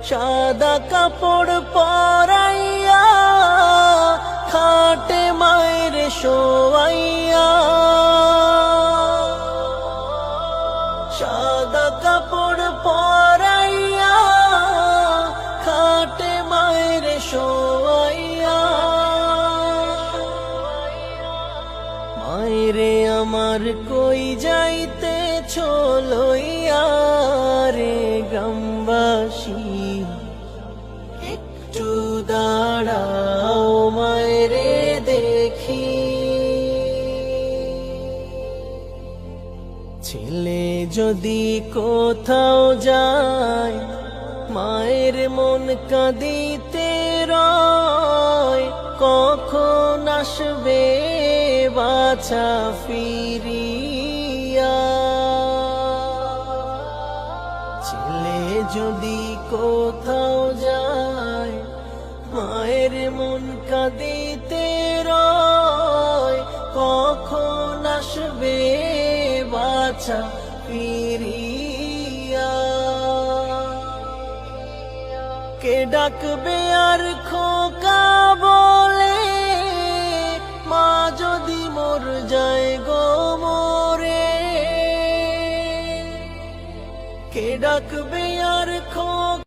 সাদা কাপড় পরাইয়া খাটে মায়ের শোয়াইয়া, সাদা কাপড় পরাইয়া খাটে মায়ের শোয়াইয়া। মায়েরে আমার কই যাইতেছ লইয়া রে গ্রামবাসী, একটু দাঁড়াও মায়েরে দেখি। ছেলে যদি কোথাও যায় মায়ের মন কাঁদিতে রয়, কখন আসবে বাছা ফিরিয়া। ছেলে যদি কোথাও যায় মায়ের মন কাঁদিতে রয়, কখন আসবে বাছা ফিরিয়া। কে ডাকবে আর খোকা বলে মা যদি মোর যায় গো মোরে। কে ডাকবে আর খোকা